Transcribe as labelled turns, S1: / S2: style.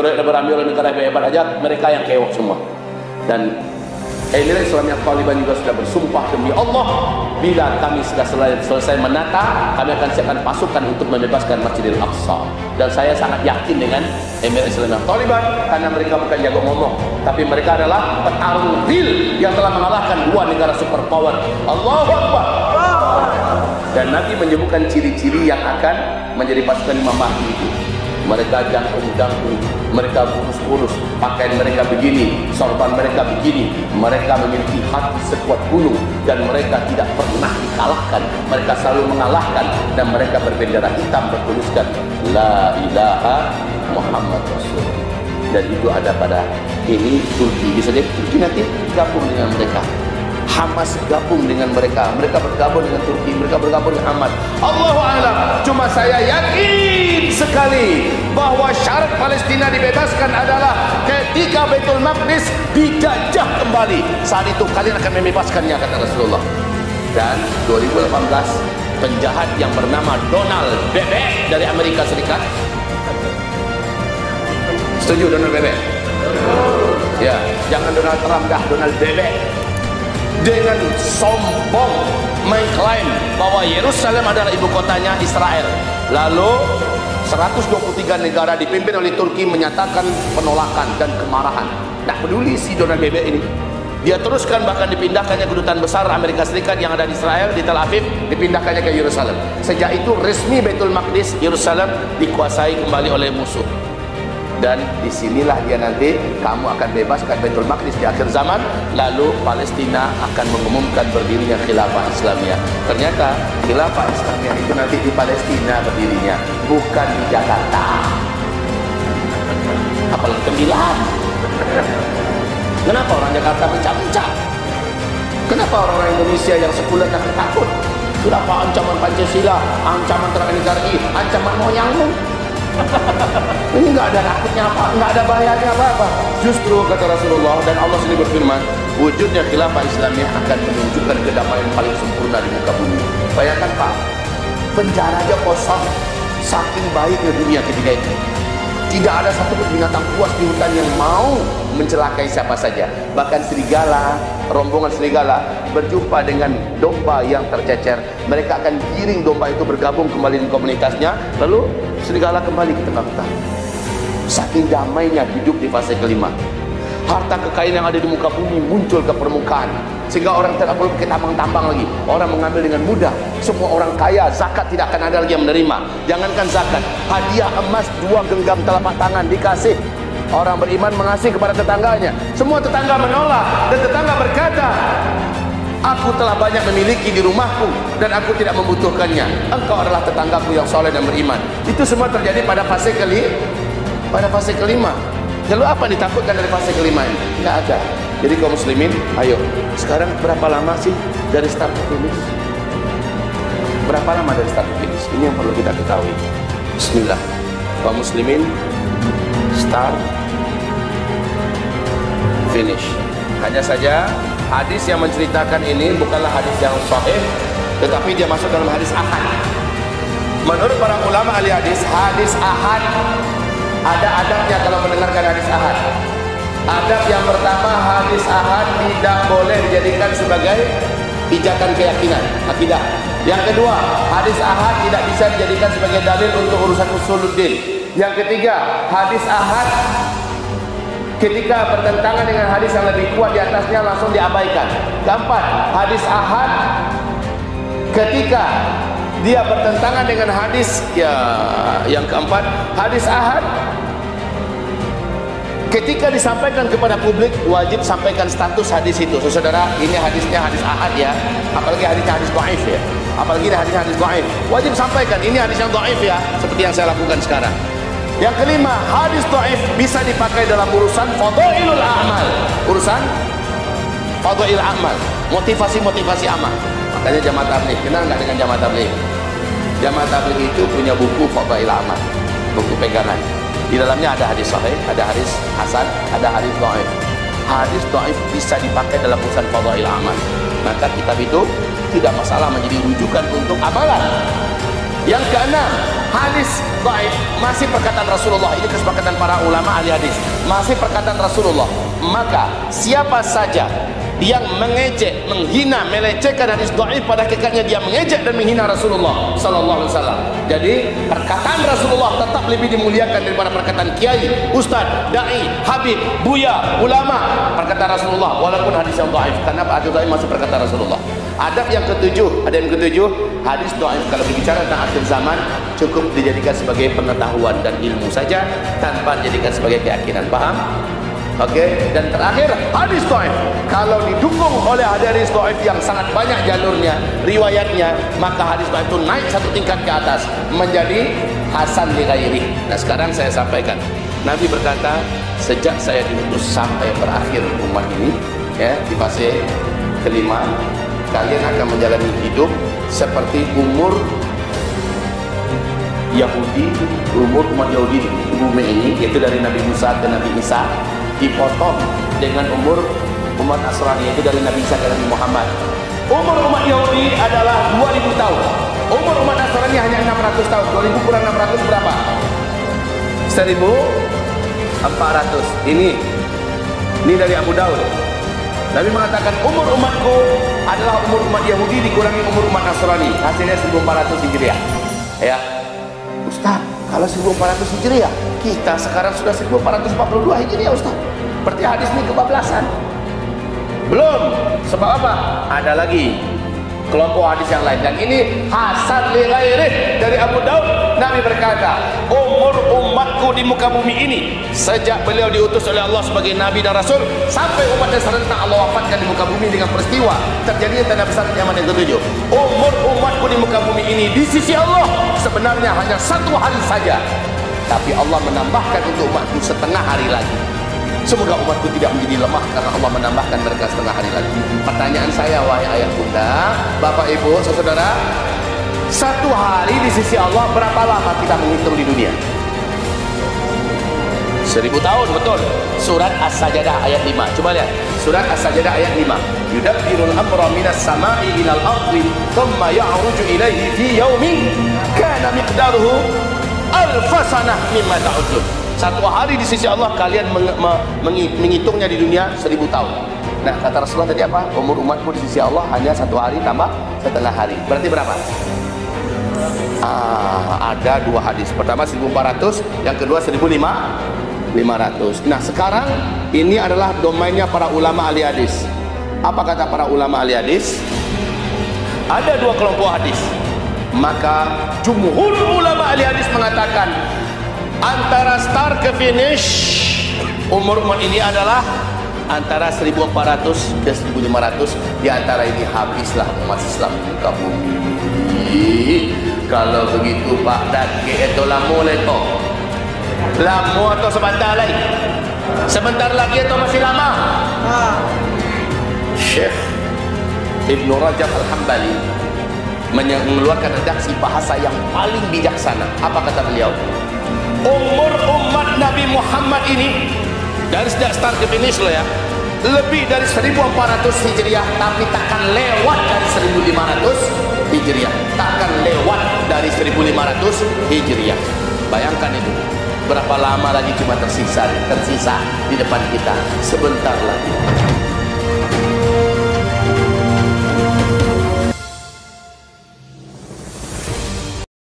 S1: dikeroyok dan berambil oleh negara hebat aja, mereka yang keok semua. Dan Emirat Islamiyah Taliban juga sudah bersumpah demi Allah, bila kami sudah selesai menata, kami akan siapkan pasukan untuk membebaskan Masjidil Aqsa. Dan saya sangat yakin dengan Emirat Islamiyah Taliban, karena mereka bukan jago ngomong, tapi mereka adalah petarung real yang telah mengalahkan dua negara superpower. Allahu Akbar. Dan Nabi menyebutkan ciri-ciri yang akan menjadi pasukan Imam Mahdi itu. Mereka jangkung-jangkung, mereka kurus-kurus, pakaian mereka begini, sorban mereka begini, mereka memiliki hati sekuat gunung, dan mereka tidak pernah dikalahkan, mereka selalu mengalahkan, dan mereka berbendera hitam bertuliskan La ilaha Muhammad Rasulullah. Dan itu ada pada ini Turki. Bisa jadi Turki nanti gabung dengan mereka, Hamas gabung dengan mereka, mereka bergabung dengan Turki, mereka bergabung dengan Hamas. Allahu a'lam. Cuma saya yakin sekali bahwa syarat Palestina dibebaskan adalah ketika Baitul Maqdis dijajah kembali. Saat itu kalian akan membebaskannya, kata Rasulullah. Dan 2018 penjahat yang bernama Donald Bebek dari Amerika Serikat. Setuju Donald Bebek? Ya, jangan Donald Trump dah, Donald Bebek. Dengan sombong mengklaim bahwa Yerusalem adalah ibu kotanya Israel. Lalu 123 negara dipimpin oleh Turki menyatakan penolakan dan kemarahan. Nah, peduli si Donald Bebek ini. Dia teruskan, bahkan dipindahkannya kedutaan besar Amerika Serikat yang ada di Israel, di Tel Aviv, dipindahkannya ke Yerusalem. Sejak itu resmi Baitul Maqdis, Yerusalem dikuasai kembali oleh musuh. Dan disinilah dia nanti, kamu akan bebaskan Baitul Maqdis di akhir zaman, lalu Palestina akan mengumumkan berdirinya Khilafah Islamiyah. Ternyata Khilafah Islamiyah itu nanti di Palestina berdirinya, bukan di Jakarta. Apalagi 9. Kenapa orang Jakarta mencap-mencap? Kenapa orang-orang Indonesia yang sekuler takut? Kenapa ancaman Pancasila, ancaman terhadap NKRI, ancaman moyangmu? Ini nggak ada takutnya apa, nggak ada bahayanya apa-apa. Justru kata Rasulullah dan Allah sendiri berfirman, wujudnya Khilafah Islamiyah akan menunjukkan kedamaian paling sempurna di muka bumi. Bayangkan Pak, penjara aja kosong, saking baiknya dunia ketika itu. Tidak ada satu binatang buas di hutan yang mau mencelakai siapa saja. Bahkan serigala, rombongan serigala berjumpa dengan domba yang tercecer, mereka akan giring domba itu bergabung kembali di komunitasnya, lalu serigala kembali ke tengah hutan. Saking damainya hidup di fase kelima. Harta kekayaan yang ada di muka bumi muncul ke permukaan, sehingga orang tidak perlu pakai tambang-tambang lagi. Orang mengambil dengan mudah. Semua orang kaya, zakat tidak akan ada lagi yang menerima. Jangankan zakat, hadiah emas 2 genggam telapak tangan dikasih. Orang beriman mengasih kepada tetangganya. Semua tetangga menolak, dan tetangga berkata, aku telah banyak memiliki di rumahku dan aku tidak membutuhkannya. Engkau adalah tetanggaku yang soleh dan beriman. Itu semua terjadi pada fase kelima. Lalu apa yang ditakutkan dari fase kelima ini? Tidak ada. Jadi kaum muslimin, ayo, sekarang berapa lama sih dari start ke finish? Berapa lama dari start ke finish? Ini yang perlu kita ketahui. Bismillah. Kaum muslimin, start, finish. Hanya saja hadis yang menceritakan ini bukanlah hadis yang sahih, tetapi dia masuk dalam hadis ahad. Menurut para ulama ahli hadis, hadis ahad ada adabnya kalau mendengarkan hadis ahad. Adab yang pertama, hadis ahad tidak boleh dijadikan sebagai pijakan keyakinan, akidah. Yang kedua, hadis ahad tidak bisa dijadikan sebagai dalil untuk urusan usuluddin. Yang ketiga, hadis ahad ketika bertentangan dengan hadis yang lebih kuat di atasnya langsung diabaikan. Keempat, hadis ahad ketika dia bertentangan dengan hadis yang keempat, hadis ahad ketika disampaikan kepada publik wajib sampaikan status hadis itu. Saudara, ini hadisnya hadis ahad ya, apalagi hadisnya hadis dhaif ya, apalagi hadis dhaif, wajib sampaikan ini hadis yang dhaif ya, seperti yang saya lakukan sekarang. Yang kelima, hadis dhaif bisa dipakai dalam urusan fadhailul a'mal, urusan fadhail amal, motivasi amal. Makanya Jamaah Tabligh, kenal nggak dengan Jamaah Tabligh? Jamaah Tabligh itu punya buku fadhail amal, buku pegangan. Di dalamnya ada hadis sahih, ada hadis hasan, ada hadis dhaif. Hadis dhaif bisa dipakai dalam urusan fadhail amal. Maka kitab itu tidak masalah menjadi rujukan untuk amalan. Yang keenam, hadis dhaif masih perkataan Rasulullah. Ini kesepakatan para ulama ahli hadis, masih perkataan Rasulullah. Maka siapa saja yang mengejek, menghina, melecehkan hadis dhaif, pada hakikatnya dia mengejek dan menghina Rasulullah sallallahu alaihi wasallam. Jadi perkataan Rasulullah tetap lebih dimuliakan daripada perkataan kiai, ustaz, dai, habib, buya, ulama. Perkataan Rasulullah walaupun hadis yang dhaif. Kenapa hadis dhaif masih perkataan Rasulullah? Adab yang ketujuh, ada yang ketujuh, hadis dhaif kalau berbicara tentang akhir zaman cukup dijadikan sebagai pengetahuan dan ilmu saja tanpa dijadikan sebagai keyakinan. Paham? Oke, dan terakhir hadis dhaif kalau didukung oleh hadis dhaif yang sangat banyak jalurnya, riwayatnya, maka hadis dhaif itu naik satu tingkat ke atas menjadi hasan li ghairi. Nah, sekarang saya sampaikan, Nabi berkata, sejak saya diutus sampai berakhir umat ini, ya, di fase kelima, kalian akan menjalani hidup seperti umur Yahudi, umur umat Yahudi di bumi ini, yaitu dari Nabi Musa ke Nabi Isa, dipotong dengan umur umat Nasrani, yaitu dari Nabi Isa ke Nabi Muhammad. Umur umat Yahudi adalah 2000 tahun, umur umat Nasrani hanya 600 tahun. 2000 kurang 600 berapa? 1400. Ini dari Abu Daud. Nabi mengatakan umur umatku adalah umur umat Yahudi dikurangi umur umat Nasrani, hasilnya 1400 Hijriah. Ya Ustaz, kalau 1400 Hijriah, kita sekarang sudah 1442 Hijriah Ustaz. Berarti hadis ini kebablasan. Belum. Sebab apa? Ada lagi kelompok hadis yang lain, dan ini hasan li ghairi dari Abu Daud. Nabi berkata, umur umatku di muka bumi ini sejak beliau diutus oleh Allah sebagai Nabi dan Rasul sampai umatnya serentak Allah wafatkan di muka bumi dengan peristiwa terjadinya tanda besar kiamat yang ketujuh. Umur umatku di muka bumi ini di sisi Allah sebenarnya hanya 1 hari saja, tapi Allah menambahkan untuk umatku setengah hari lagi. Semoga umatku tidak menjadi lemah karena Allah menambahkan mereka setengah hari lagi. Pertanyaan saya, wahai ayah bunda, bapak ibu, saudara, 1 hari di sisi Allah berapa lama kita menghitung di dunia? 1000 tahun, betul. Surat As-Sajdah ayat 5. Coba lihat. Surat As-Sajdah ayat 5. Yudabbirul amra minas sama'i ilal ardi thumma ya'ruju ilaihi fi yaumin kana miqdaruhu alfasanah mimma ta'udun. 1 hari di sisi Allah kalian menghitungnya di dunia 1000 tahun. Nah, kata Rasulullah tadi apa? Umur umatku di sisi Allah hanya 1 hari tambah setengah hari. Berarti berapa? Ada 2 hadis. Pertama 1400, yang kedua 1500. Nah, sekarang ini adalah domainnya para ulama ahli hadis. Apa kata para ulama ahli hadis? Ada 2 kelompok hadis. Maka jumhur ulama ahli hadis mengatakan antara start ke finish umur umat ini adalah antara 1400 ke 1500. Di antara ini habislah umat Islam di muka bumi. Kalau begitu Pak Daki itu lama leto, lama atau sebentar lagi? Sebentar lagi atau masih lama? Syekh Ibn Rajab Al-Hambali mengeluarkan redaksi bahasa yang paling bijaksana. Apa kata beliau? Umur umat Nabi Muhammad ini dari sejak start ke finish loh ya, lebih dari 1400 Hijriah, tapi takkan lewat dari 1500 Hijriah, takkan lewat dari 1500 Hijriah. Bayangkan itu, berapa lama lagi cuma tersisa di depan kita, sebentar lagi.